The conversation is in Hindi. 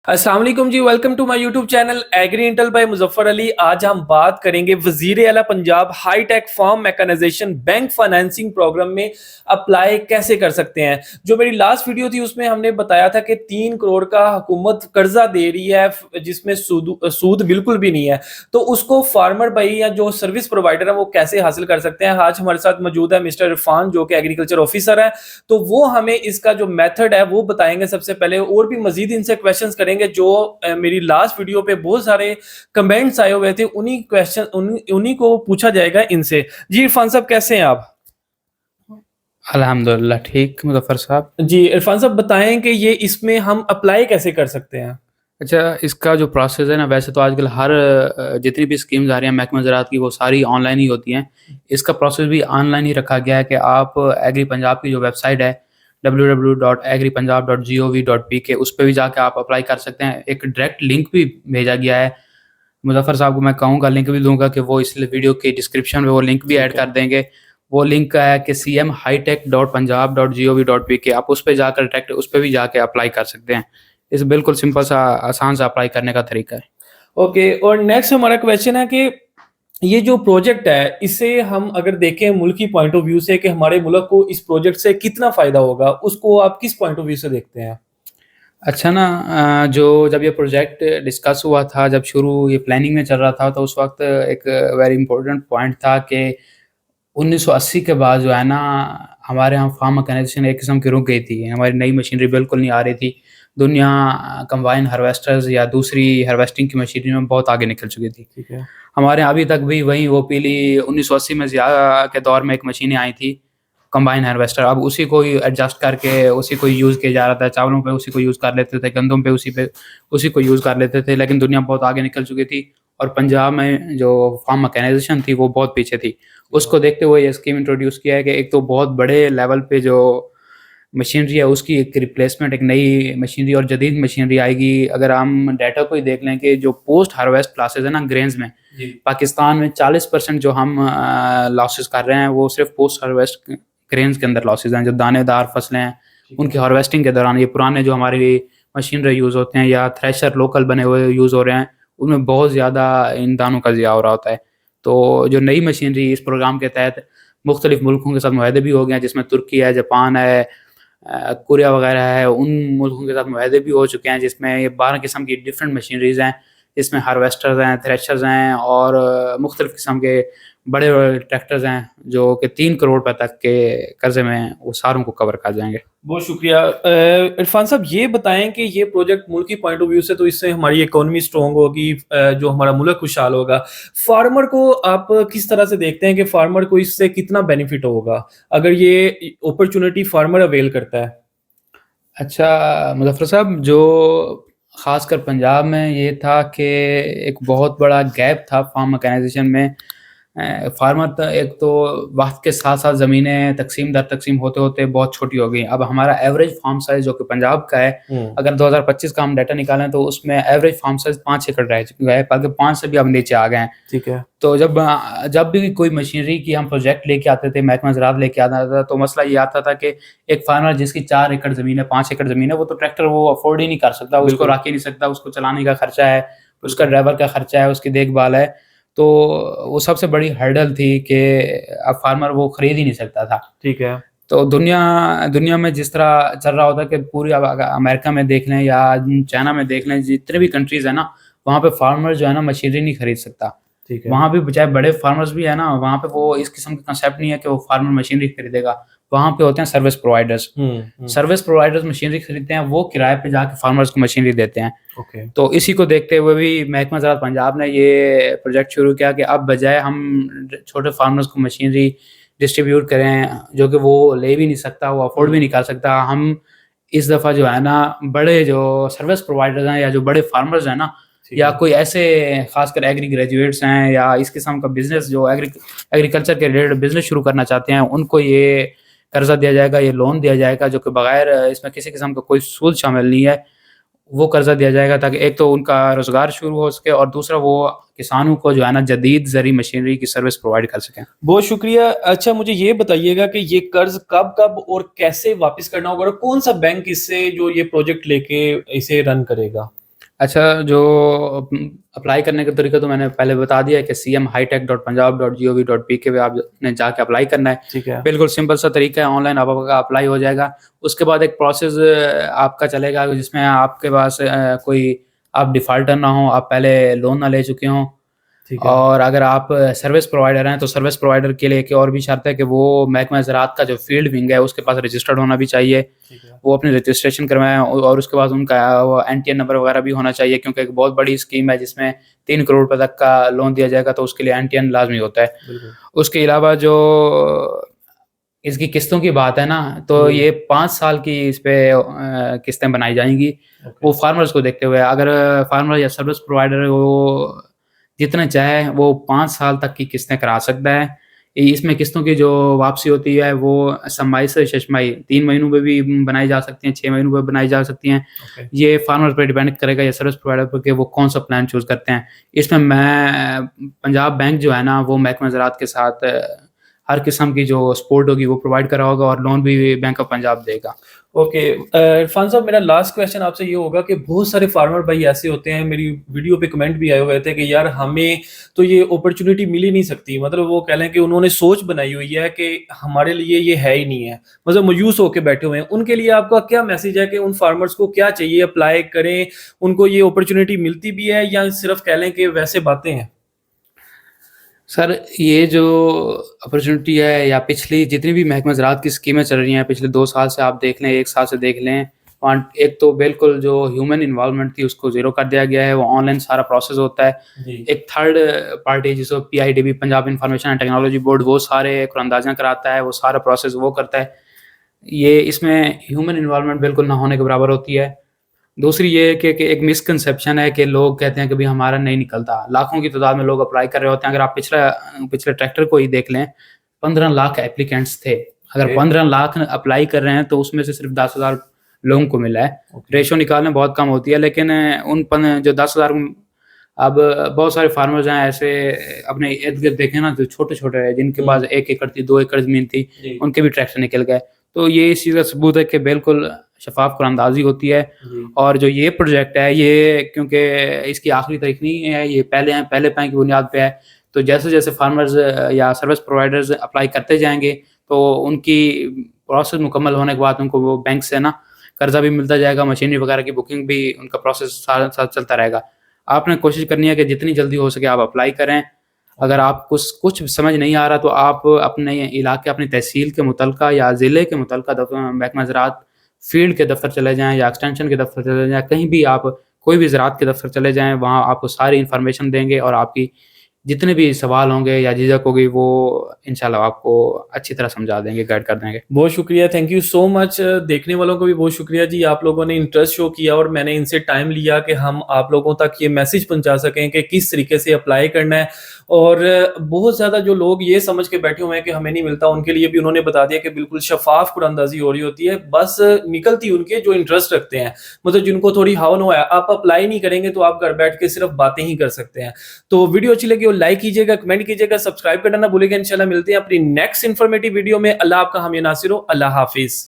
अस्सलाम वालेकुम जी, welcome to my YouTube channel agri intel by Muzaffar Ali. आज हम बात करेंगे वजीर आला Punjab high tech farm mechanisation bank financing programme में अप्लाई कैसे कर सकते हैं। जो मेरी लास्ट वीडियो थी उसमें हमने बताया था कि 3 करोड़ का हुकूमत कर्जा दे रही है जिसमें सूद बिल्कुल भी नहीं है, तो उसको फार्मर भाई या जो सर्विस प्रोवाइडर है वो कैसे हासिल कर सकते हैं। आज हमारे साथ मौजूद है मिस्टर इरफान जो कि एग्रीकल्चर ऑफिसर है, तो वो हमें इसका जो मेथड है वो बताएंगे सबसे पहले, और भी मजीद इनसे क्वेश्चंस करेंगे जो मेरी लास्ट वीडियो पे बहुत सारे कमेंट्स आए हुए थे, उन्हीं को पूछा जाएगा इनसे। जी इरफान साहब, कैसे हैं आप? अल्हम्दुलिल्लाह ठीक मुज़फ़्फ़र साहब। जी इरफान साहब, बताएं कि ये इसमें हम अप्लाई कैसे कर सकते हैं। अच्छा, इसका जो प्रोसेस है ना, वैसे तो आजकल हर जितनी भी स्कीम्स आ रही हैं महकमा ज़राअत की वो सारी ऑनलाइन ही होती हैं। इसका प्रोसेस भी ऑनलाइन ही रखा गया है कि आप एग्री पंजाब की जो वेबसाइट है www.agripunjab.gov.pk उस पे भी जाके आप अप्लाई कर सकते हैं। एक डायरेक्ट लिंक भी भेजा गया है। मुज़फ़्फ़र साहब को मैं कहूँगा, लिंक भी दूँगा कि वो इस वीडियो के डिस्क्रिप्शन में वो लिंक भी ऐड ठीक है। कर देंगे। वो लिंक का है कि cmhitech.punjab.gov.pk, आप उस पे जाकर डायरेक्ट उस पे भी जाके अप्लाई कर सकते हैं। इस बिल्कुल सिंपल सा आसान सा अप्लाई करने का तरीका है। ओके, और नेक्स्ट हमारा क्वेश्चन है कि ये जो प्रोजेक्ट है इसे हम अगर देखें मुल्क की पॉइंट ऑफ व्यू से कि हमारे मुल्क को इस प्रोजेक्ट से कितना फायदा होगा, उसको आप किस पॉइंट ऑफ व्यू से देखते हैं? अच्छा ना, जो जब ये प्रोजेक्ट डिस्कस हुआ था, जब शुरू ये प्लानिंग में चल रहा था, तो उस वक़्त एक वेरी इंपॉर्टेंट पॉइंट था कि 1980 के बाद जो है ना, हमारे यहाँ फार्म मैकेनाइजेशन एक किस्म की रुक गई थी। हमारी नई मशीनरी बिल्कुल नहीं आ रही थी। दुनिया कंबाइन हार्वेस्टर्स या दूसरी हार्वेस्टिंग की मशीनरी में बहुत आगे निकल चुकी थी। ठीक है। हमारे यहाँ अभी तक भी वही वो पीली 1980 में ज़िया के दौर में एक मशीनें आई थी, कंबाइन हार्वेस्टर। अब उसी को ही एडजस्ट करके उसी को यूज़ किया जा रहा था। चावलों पे उसी को यूज़ कर लेते थे, गंदम पे उसी को यूज़ कर लेते थे, लेकिन दुनिया बहुत आगे निकल चुकी थी और पंजाब में जो फार्म मैकेनाइजेशन थी वो बहुत पीछे थी। उसको देखते हुए ये स्कीम इंट्रोड्यूस किया है कि एक तो बहुत बड़े लेवल पे जो मशीनरी है उसकी एक रिप्लेसमेंट, एक नई मशीनरी और जदीद मशीनरी आएगी। अगर हम डाटा को ही देख लें कि जो पोस्ट हार्वेस्ट लॉसेस है ना ग्रेन्स में, पाकिस्तान में 40% जो हम लॉसेस कर रहे हैं वो सिर्फ पोस्ट हार्वेस्ट ग्रेन्स के अंदर लॉसेस हैं। जो दानेदार फसलें हैं उनकी हार्वेस्टिंग के दौरान ये पुराने जो हमारी मशीनरी यूज़ होते हैं या थ्रेशर लोकल बने हुए यूज़ हो रहे हैं, उनमें बहुत ज़्यादा इन दानों का ज़िया हो रहा होता है। तो जो नई मशीनरी इस प्रोग्राम के तहत मुख्तलिफ मुल्कों के साथ मुआहदे भी हो गए हैं, जिसमें तुर्की है, जापान है, कोरिया वगैरह है, उन मुल्कों के साथ मुआहदे भी हो चुके हैं, जिसमें ये 12 किस्म की डिफरेंट मशीनरीज़ हैं। इसमें हार्वेस्टर्स हैं, थ्रेशर्स हैं और मुख्तलिफ किस्म के बड़े-बड़े ट्रैक्टर्स हैं, जो कि 3 करोड़ रुपए तक के कर्ज़े में वो सारों को कवर कर जाएँगे। बहुत शुक्रिया। इरफान साहब, ये बताएं कि ये प्रोजेक्ट मुल्क की पॉइंट ऑफ व्यू से तो इससे हमारी इकोनॉमी स्ट्रांग होगी, जो हमारा मुल्क खुशहाल होगा। फार्मर को आप किस तरह से देखते हैं कि फार्मर को इससे कितना बेनिफिट होगा अगर ये अपॉर्चुनिटी फार्मर अवेल करता है? अच्छा मुज़फ़्फ़र साहब, जो ख़ासकर पंजाब में ये था कि एक बहुत बड़ा गैप था फार्म मैकेनाइजेशन में। फार्मर एक तो वक्त के साथ साथ ज़मीनें तकसीम दर तकसीम होते होते बहुत छोटी हो गई। अब हमारा एवरेज फार्म साइज़ जो कि पंजाब का है, अगर 2025 का हम डाटा निकालें तो उसमें एवरेज फार्म साइज़ 5 एकड़ रह चुका है, बल्कि 5 से भी अब नीचे आ गए हैं। ठीक है। तो जब भी कोई मशीनरी की हम प्रोजेक्ट लेके आते थे, महकमा ज़राअत लेके आता था, तो मसला ये आता था कि एक फार्मर जिसकी 4 एकड़ ज़मीन है, 5 एकड़ ज़मीन है, वो तो ट्रैक्टर वो अफ़ोर्ड ही नहीं कर सकता, उसको रख ही नहीं सकता, उसको चलाने का खर्चा है, उसका ड्राइवर का खर्चा है, उसकी देखभाल है। तो वो सबसे बड़ी हर्डल थी कि अब फार्मर वो खरीद ही नहीं सकता था। ठीक है। तो दुनिया दुनिया में जिस तरह चल रहा होता है कि पूरी अब अगर अमेरिका में देख लें या चाइना में देख लें, जितने भी कंट्रीज़ हैं ना, वहाँ पे फार्मर जो है ना मशीनरी नहीं खरीद सकता। ठीक है। वहाँ भी चाहे बड़े फार्मर्स भी है ना, वहाँ पे वो इस किस्म का कांसेप्ट नहीं है कि वो फार्मर मशीनरी खरीदेगा। वहाँ पे होते हैं service providers. Service providers machinery खरीदते हैं, वो किराए पे जाके फार्मर्स को मशीनरी देते हैं। ओके। तो इसी को देखते हुए भी महकमा ज़राअत पंजाब ने ये प्रोजेक्ट शुरू किया कि अब बजाय हम छोटे फार्मर्स को मशीनरी डिस्ट्रीब्यूट करें, जो कि वो ले भी नहीं सकता, वो अफोर्ड भी नहीं कर सकता, हम इस दफ़ा जो है ना बड़े जो सर्विस प्रोवाइडर्स हैं या जो बड़े फार्मर्स हैं ना, या कोई ऐसे खासकर एग्री ग्रेजुएट्स हैं या इस किस्म का बिजनेस जो एग्रीकल्चर के रिलेटेड बिजनेस शुरू करना चाहते हैं, उनको ये कर्जा दिया जाएगा, ये लोन दिया जाएगा, जो कि बगैर इसमें किसी किस्म का कोई सूद शामिल नहीं है। वो कर्जा दिया जाएगा ताकि एक तो उनका रोजगार शुरू हो सके और दूसरा वो किसानों को जो है ना जदीद ज़री मशीनरी की सर्विस प्रोवाइड कर सकें। बहुत शुक्रिया। अच्छा, मुझे ये बताइएगा कि ये कर्ज कब कब और कैसे वापस करना होगा और कौन सा बैंक इससे जो ये प्रोजेक्ट लेके इसे रन करेगा? अच्छा, जो अप्लाई करने का तरीका तो मैंने पहले बता दिया है कि cmhitech.punjab.gov.pk पे आपने जाके अप्लाई करना है। ठीक है। बिल्कुल सिंपल सा तरीका है, ऑनलाइन आपका अप्लाई हो जाएगा। उसके बाद एक प्रोसेस आपका चलेगा जिसमें आपके पास कोई आप डिफ़ॉल्टर ना हो, आप पहले लोन ना ले चुके हों। ठीक है। और अगर आप सर्विस प्रोवाइडर हैं तो सर्विस प्रोवाइडर के लिए एक और भी शर्त है कि वो महकमा ज़राअत का जो फील्ड विंग है उसके पास रजिस्टर्ड होना भी चाहिए। ठीक है। वो अपनी रजिस्ट्रेशन करवाएं और उसके बाद उनका वो एनटीएन नंबर वगैरह भी होना चाहिए, क्योंकि एक बहुत बड़ी स्कीम है जिसमें 3 करोड़ रुपए तक का लोन दिया जाएगा, तो उसके लिए एनटीएन लाजमी होता है। बिल्कुल। उसके अलावा जो इसकी किस्तों की बात है ना, तो जी। ये 5 साल की इस पे किस्तें बनाई जाएंगी। ओके। वो फार्मर्स को देखते हुए, अगर फार्मर या सर्विस प्रोवाइडर वो जितना चाहे वो 5 साल तक की किस्तें करा सकता है। इसमें किस्तों की जो वापसी होती है वो समाई से शशमाई 3 महीनों में भी बनाई जा सकती हैं, 6 महीनों में बनाई जा सकती हैं। ओके। ये फार्मर पे डिपेंड करेगा या सर्विस प्रोवाइडर पर कि वो कौन सा प्लान चूज करते हैं। इसमें मैं पंजाब बैंक जो है ना, वो महकमा ज़राअत के साथ हर किस्म की जो सपोर्ट होगी वो प्रोवाइड करा होगा, और लोन भी बैंक ऑफ पंजाब देगा। ओके। इरफान साहब, मेरा लास्ट क्वेश्चन आपसे ये होगा कि बहुत सारे फार्मर भाई ऐसे होते हैं, मेरी वीडियो पे कमेंट भी आए हुए थे कि यार हमें तो ये अपॉर्चुनिटी मिल ही नहीं सकती, मतलब वो कह लें कि उन्होंने सोच बनाई हुई है कि हमारे लिए ये है ही नहीं है, मतलब मायूस होकर बैठे हुए हैं। उनके लिए आपका क्या मैसेज है कि उन फार्मर्स को क्या चाहिए, अप्लाई करें, उनको ये अपॉर्चुनिटी मिलती भी है या सिर्फ कह लें कि वैसे बातें हैं? सर, ये जो अपॉर्चुनिटी है या पिछली जितनी भी महकमा ज़राअत की स्कीमें चल रही हैं पिछले 2 साल से आप देख लें, 1 साल से देख लें, वहाँ एक तो बिल्कुल जो ह्यूमन इन्वॉल्वमेंट थी उसको ज़ीरो कर दिया गया है, वो ऑनलाइन सारा प्रोसेस होता है। जी। एक थर्ड पार्टी जिसको PIDB Punjab information and technology board, वो सारे कुरानंदाज़ियाँ कराता है, वो सारा प्रोसेस वो करता है। ये इसमें ह्यूमन इन्वॉल्वमेंट बिल्कुल ना होने के बराबर होती है। दूसरी ये है कि एक मिसकंसेप्शन है कि लोग कहते हैं कि भाई हमारा नहीं निकलता। लाखों की तादाद में लोग अप्लाई कर रहे होते हैं। अगर आप पिछले ट्रैक्टर को ही देख लें, 15 लाख एप्लीकेंट्स थे। अगर ओके। 15 लाख अप्लाई कर रहे हैं तो उसमें से सिर्फ 10,000 लोगों को मिला है। ओके। रेशो निकालना बहुत कम होती है, लेकिन जो 10,000, अब बहुत सारे फार्मर्स हैं ऐसे अपने इर्द गिर्द देखें ना, जो छोटे छोटे हैं जिनके पास 1 एकड़ थी, 2 एकड़ जमीन थी, जी। उनके भी ट्रैक्टर निकल गए। तो ये इस चीज़ का सबूत है कि बिल्कुल शफाफ कुरानंदाजी होती है। जी। और जो ये प्रोजेक्ट है, ये क्योंकि इसकी आखिरी तारीख नहीं है, ये पहले पैन की बुनियाद पे है। तो जैसे जैसे फार्मर्स या सर्विस प्रोवाइडर्स अप्लाई करते जाएंगे, तो उनकी प्रोसेस मुकम्मल होने के बाद उनको वो बैंक से ना कर्जा भी मिलता जाएगा, मशीनरी वगैरह की बुकिंग भी, उनका प्रोसेस साथ साथ चलता रहेगा। आपने कोशिश करनी है कि जितनी जल्दी हो सके आप अप्लाई करें। अगर आप कुछ समझ नहीं आ रहा तो आप अपने इलाके, अपनी तहसील के मुतलका या ज़िले के मुतलका महकमा ज़राअत फील्ड के दफ्तर चले जाएँ या एक्सटेंशन के दफ्तर चले जाएँ, कहीं भी आप कोई भी ज़राअत के दफ्तर चले जाएँ, वहाँ आपको सारी इन्फॉर्मेशन देंगे और आपकी जितने भी सवाल होंगे या झिझक होगी वो इंशाल्लाह आपको अच्छी तरह समझा देंगे, गाइड कर देंगे। बहुत शुक्रिया, थैंक यू सो मच। देखने वालों को भी बहुत शुक्रिया जी, आप लोगों ने इंटरेस्ट शो किया और मैंने इनसे टाइम लिया कि हम आप लोगों तक ये मैसेज पहुंचा सकें कि किस तरीके से अप्लाई करना है। और बहुत ज़्यादा जो लोग ये समझ के बैठे हुए हैं कि हमें नहीं मिलता, उनके लिए भी उन्होंने बता दिया कि बिल्कुल शफाफ कुरानंदाजी हो रही होती है, बस निकलती उनके जो इंटरेस्ट रखते हैं, मतलब जिनको थोड़ी हाव नो है। आप अप्लाई नहीं करेंगे तो आप घर बैठ के सिर्फ बातें ही कर सकते हैं। तो वीडियो अच्छी लगी हो लाइक कीजिएगा, कमेंट कीजिएगा, सब्सक्राइब करना ना भूलिएगा। इंशाल्लाह मिलते हैं अपनी नेक्स्ट इन्फॉर्मेटिव वीडियो में। अल्लाह आपका हामी नासिर हो। अल्लाह हाफिज।